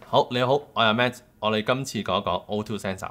好，你好，我係 Matt，我哋今次講一講 O2 sensor。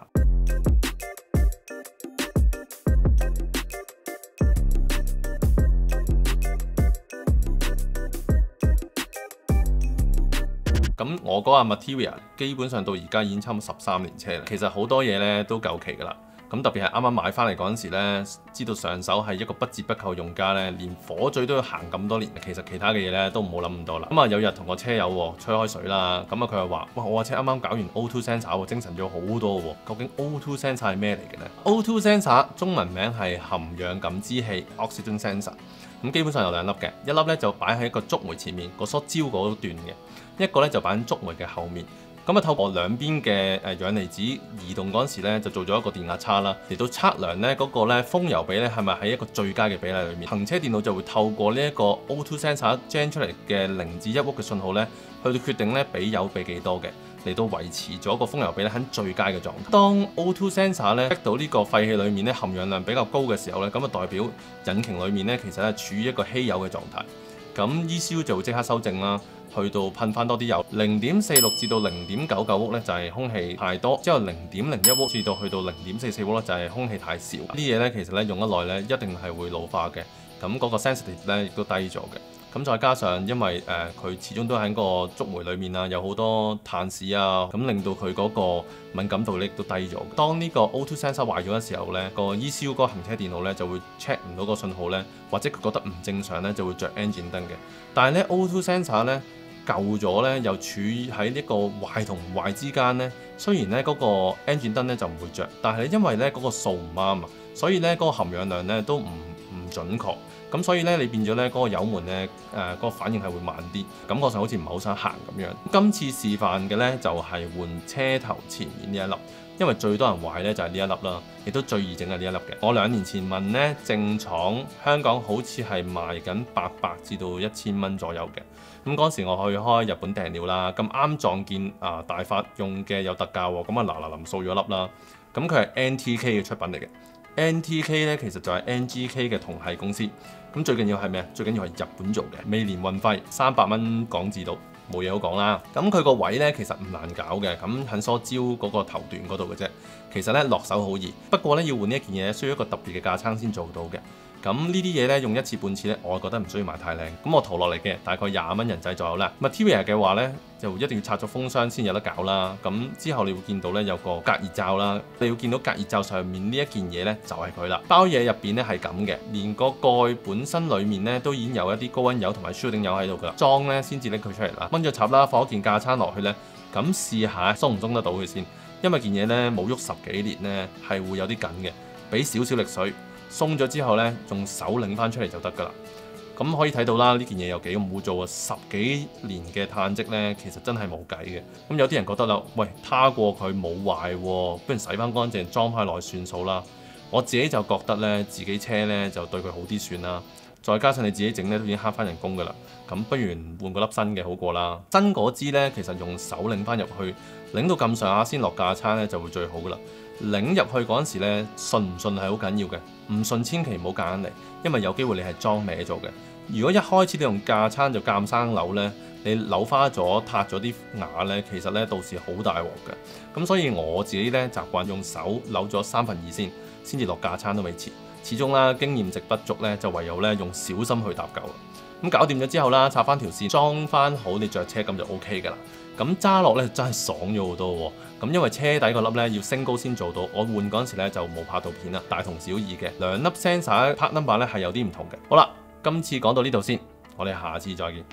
咁我嗰架 Materia 基本上到而家已經差唔多13年車啦，其實好多嘢咧都夠期㗎啦。咁特別係啱啱買翻嚟嗰陣時咧，知道上手係一個不折不扣用家咧，連火嘴都要行咁多年，其實其他嘅嘢咧都唔好諗咁多啦。咁啊有日同個車友吹開水啦，咁啊佢又話：哇，我架車啱啱搞完 O2 sensor 精神咗好多喎。究竟 O2 sensor 係咩嚟嘅呢？ O2 sensor 中文名係含氧感知器 Oxygen sensor。咁基本上有兩粒嘅，一粒咧就擺喺個觸媒前面個梳蕉嗰段嘅，一個咧就擺喺觸媒嘅後面。咁啊，透過兩邊嘅氧離子移動嗰陣時咧，就做咗一個電壓差啦，嚟到測量咧嗰個咧風油比咧係咪喺一個最佳嘅比例裏面。行車電腦就會透過呢一個 O2 sensor gen 出嚟嘅0至1伏嘅信號咧，去到決定咧比油比幾多嘅，嚟到維持咗個風油比咧喺最佳嘅狀態。當 O2 sensor 咧逼到呢個廢氣裏面咧含氧量比較高嘅時候咧，咁啊代表引擎裏面咧其實係處於一個稀有嘅狀態。咁 ECU 就會即刻修正啦。去到噴翻多啲油，0.46至到0.99伏咧就係空氣太多，之後0.01伏至到去到0.44伏咧就係空氣太少。啲嘢咧其實咧用得耐咧一定係會老化嘅，咁嗰個 sensitive 咧亦都低咗嘅。咁再加上因為佢始終都喺個觸媒裡面啊，有好多碳屎啊，咁令到佢嗰個敏感度咧亦都低咗。當呢個 O2 sensor 壞咗嘅時候咧，個 ECU 嗰個行車電腦咧就會 check 唔到個信號咧，或者佢覺得唔正常咧就會着 engine 燈嘅。但係咧 O2 sensor 咧舊咗咧，又處喺呢個壞同唔壞之間咧。雖然咧嗰個 engine 燈咧就唔會着，但係因為咧嗰個數唔啱啊，所以咧嗰個含氧量咧都唔準確。咁所以咧你變咗咧嗰個油門咧嗰個反應係會慢啲，感覺上好似唔係好想行咁樣。今次示範嘅咧就係換車頭前面呢一粒，因為最多人壞咧就係呢一粒啦，亦都最易整係呢一粒嘅。我2年前問咧正廠香港好似係賣緊800至到1000蚊左右嘅。咁嗰時我去開日本訂料啦，咁啱撞見大發用嘅有特價喎，咁啊臨掃咗粒啦。咁佢係 NTK 嘅出品嚟嘅。NTK 咧其實就係 NGK 嘅同系公司。咁最緊要係咩？最緊要係日本做嘅，未連運費300蚊港紙度，冇嘢好講啦。咁佢個位咧其實唔難搞嘅，咁喺梳蕉嗰個頭段嗰度嘅啫。其實咧落手好易，不過咧要換呢一件嘢需要一個特別嘅架撐先做到嘅。咁呢啲嘢咧用1次半次咧，我覺得唔需要買太靚。咁我淘落嚟嘅大概20蚊人仔左右啦。Materia 嘅話咧就一定要拆咗風箱先有得搞啦。咁之後你會見到咧有個隔熱罩啦，你會見到隔熱罩上面呢一件嘢咧就係佢啦。包嘢入邊咧係咁嘅，連個蓋本身裡面咧都已經有一啲高溫油同埋 shielding 油喺度㗎啦。裝咧先至拎佢出嚟啦。掹咗插啦，放一件架撐落去咧，咁試下鬆唔鬆得到佢先。因為件嘢咧冇喐10幾年咧係會有啲緊嘅，俾少少力水。鬆咗之後咧，用手擰翻出嚟就得㗎啦。咁可以睇到啦，呢件嘢有幾咁污糟啊！10幾年嘅碳漬咧，其實真係冇計嘅。咁有啲人覺得啦，喂，他過佢冇壞喎，不如洗翻乾淨，裝翻落去算數啦。我自己就覺得咧，自己車咧就對佢好啲算啦。再加上你自己整咧都已經慳翻人工㗎啦。咁不如換個粒新嘅好過啦。新嗰支咧，其實用手擰翻入去，擰到咁上下先落架撐咧就會最好㗎啦。擰入去嗰陣時咧，順唔順係好緊要嘅，唔順千祈唔好夾硬嚟，因為有機會你係裝歪咗嘅。如果一開始你用架撐就鑑生扭咧，你扭花咗、塌咗啲牙咧，其實咧到時好大鑊嘅。咁所以我自己咧習慣用手扭咗2/3先至落架撐都未遲。始終啦，經驗值不足咧，就唯有咧用小心去搭救。咁搞掂咗之後啦，插翻條線，裝翻好你着車咁就 OK 㗎啦。咁揸落咧真係爽咗好多喎。咁因為車底個粒咧要升高先做到，我換嗰陣時咧就冇拍到片啦，大同小異嘅。兩粒 sensor part number 咧係有啲唔同嘅。好啦，今次講到呢度先，我哋下次再見。